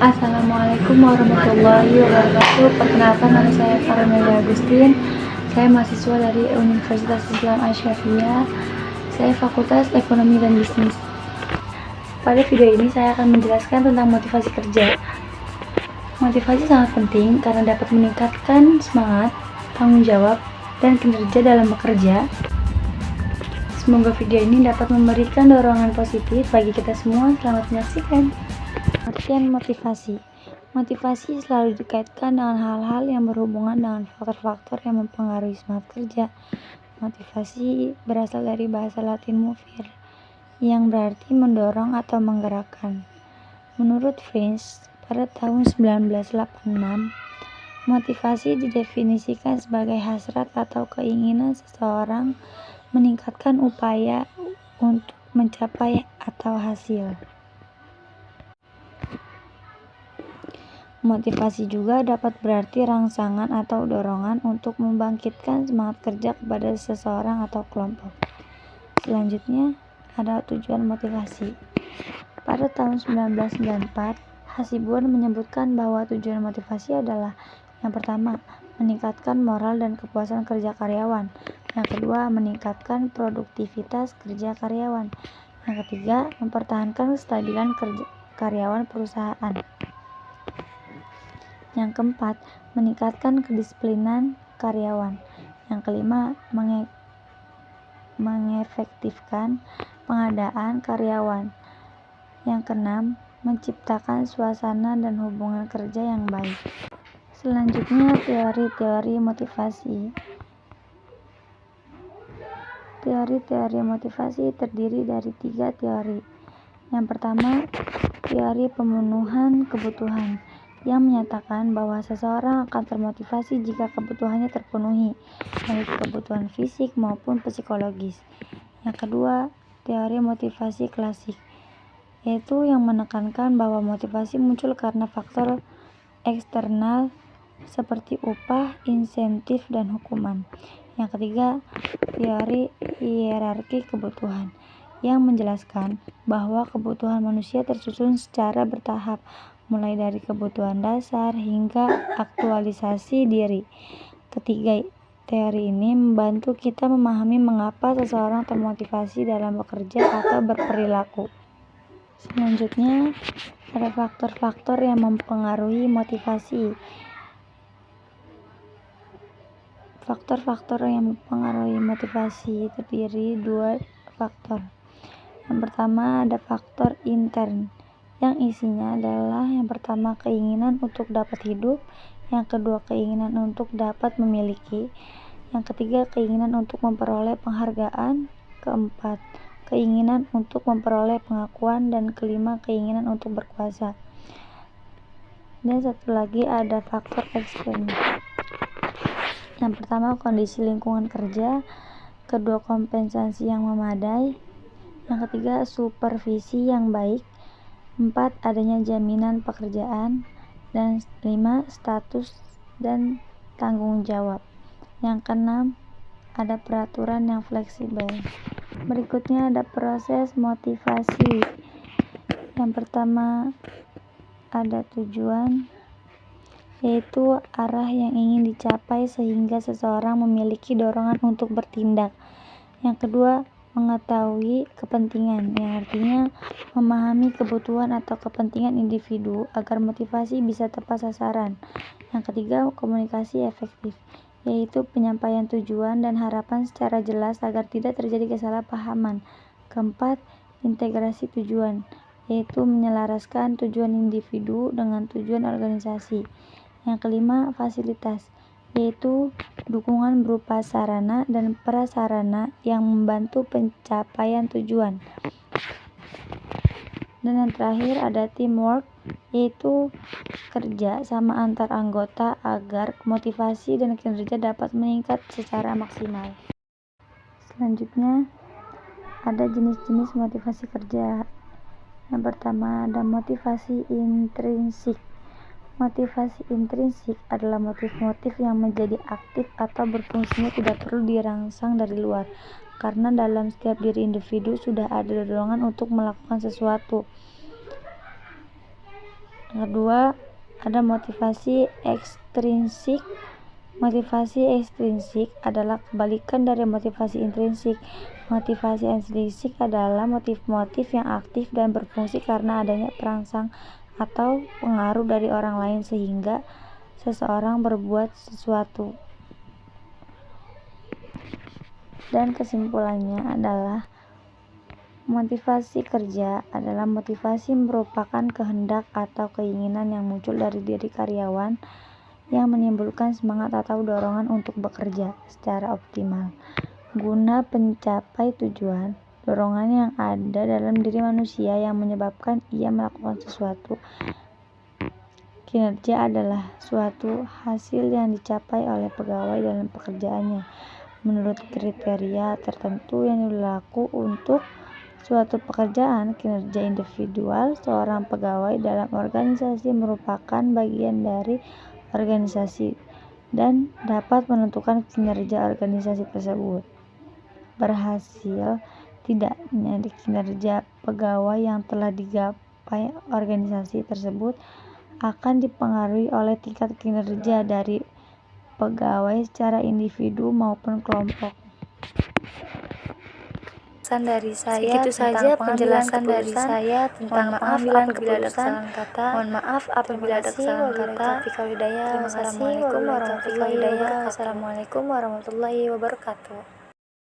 Assalamualaikum warahmatullahi wabarakatuh. Perkenalkan, nama saya Farmelia Agustin. Saya mahasiswa dari Universitas Islam Asy-Syafi'iyah. Saya Fakultas Ekonomi dan Bisnis. Pada video ini saya akan menjelaskan tentang motivasi kerja. Motivasi sangat penting karena dapat meningkatkan semangat, tanggung jawab, dan kinerja dalam bekerja. Semoga video ini dapat memberikan dorongan positif bagi kita semua. Selamat menyaksikan. Artian motivasi. Motivasi selalu dikaitkan dengan hal-hal yang berhubungan dengan faktor-faktor yang mempengaruhi semangat kerja. Motivasi berasal dari bahasa Latin movere, yang berarti mendorong atau menggerakkan. Menurut Frisch, pada tahun 1986, motivasi didefinisikan sebagai hasrat atau keinginan seseorang meningkatkan upaya untuk mencapai atau hasil. Motivasi juga dapat berarti rangsangan atau dorongan untuk membangkitkan semangat kerja kepada seseorang atau kelompok. Selanjutnya, ada tujuan motivasi. Pada tahun 1994, Hasibuan menyebutkan bahwa tujuan motivasi adalah: yang pertama, meningkatkan moral dan kepuasan kerja karyawan. Yang kedua, meningkatkan produktivitas kerja karyawan. Yang ketiga, mempertahankan kestabilan karyawan perusahaan. Yang keempat, meningkatkan kedisiplinan karyawan. Yang kelima, mengefektifkan pengadaan karyawan. Yang keenam, menciptakan suasana dan hubungan kerja yang baik. Selanjutnya, teori-teori motivasi. Teori-teori motivasi terdiri dari 3 teori. Yang pertama, teori pemenuhan kebutuhan, yang menyatakan bahwa seseorang akan termotivasi jika kebutuhannya terpenuhi, baik kebutuhan fisik maupun psikologis. Yang kedua, teori motivasi klasik, yaitu yang menekankan bahwa motivasi muncul karena faktor eksternal seperti upah, insentif, dan hukuman. Yang ketiga, teori hierarki kebutuhan, yang menjelaskan bahwa kebutuhan manusia tersusun secara bertahap, mulai dari kebutuhan dasar hingga aktualisasi diri. Ketiga teori ini membantu kita memahami mengapa seseorang termotivasi dalam bekerja atau berperilaku. Selanjutnya, ada faktor-faktor yang mempengaruhi motivasi. Faktor-faktor yang mempengaruhi motivasi terdiri 2 faktor. Yang pertama, ada faktor intern, yang isinya adalah: yang pertama, keinginan untuk dapat hidup; yang kedua, keinginan untuk dapat memiliki; yang ketiga, keinginan untuk memperoleh penghargaan; keempat, keinginan untuk memperoleh pengakuan; dan kelima, keinginan untuk berkuasa. Dan satu lagi, ada faktor ekstern. Yang pertama, kondisi lingkungan kerja; kedua, kompensasi yang memadai; yang ketiga, supervisi yang baik; 4, adanya jaminan pekerjaan; dan 5, status dan tanggung jawab. Yang keenam, ada peraturan yang fleksibel. Berikutnya ada proses motivasi. Yang pertama, ada tujuan, yaitu arah yang ingin dicapai sehingga seseorang memiliki dorongan untuk bertindak. Yang kedua, mengetahui kepentingan, yang artinya memahami kebutuhan atau kepentingan individu agar motivasi bisa tepat sasaran. Yang ketiga, komunikasi efektif, yaitu penyampaian tujuan dan harapan secara jelas agar tidak terjadi kesalahpahaman. Keempat, integrasi tujuan, yaitu menyelaraskan tujuan individu dengan tujuan organisasi. Yang kelima, fasilitas, yaitu dukungan berupa sarana dan prasarana yang membantu pencapaian tujuan. Dan yang terakhir, ada teamwork, yaitu kerja sama antar anggota agar motivasi dan kinerja dapat meningkat secara maksimal. Selanjutnya, ada jenis-jenis motivasi kerja. Yang pertama, ada motivasi intrinsik. Motivasi intrinsik adalah motif-motif yang menjadi aktif atau berfungsinya tidak perlu dirangsang dari luar, karena dalam setiap diri individu sudah ada dorongan untuk melakukan sesuatu. Yang kedua, ada motivasi ekstrinsik. Motivasi ekstrinsik adalah kebalikan dari motivasi intrinsik. Motivasi ekstrinsik adalah motif-motif yang aktif dan berfungsi karena adanya perangsang atau pengaruh dari orang lain sehingga seseorang berbuat sesuatu. Dan kesimpulannya adalah motivasi kerja adalah motivasi merupakan kehendak atau keinginan yang muncul dari diri karyawan yang menimbulkan semangat atau dorongan untuk bekerja secara optimal guna mencapai tujuan. Dorongan yang ada dalam diri manusia yang menyebabkan ia melakukan sesuatu. Kinerja adalah suatu hasil yang dicapai oleh pegawai dalam pekerjaannya menurut kriteria tertentu yang berlaku untuk suatu pekerjaan. Kinerja individual seorang pegawai dalam organisasi merupakan bagian dari organisasi dan dapat menentukan kinerja organisasi tersebut. Berhasil tidaknya di kinerja pegawai yang telah digapai organisasi tersebut akan dipengaruhi oleh tingkat kinerja dari pegawai secara individu maupun kelompok. Segitu saja penjelasan dari saya tentang pengambilan keputusan. Mohon maaf apabila ada kesalahan kata. Wassalamualaikum warahmatullahi wabarakatuh.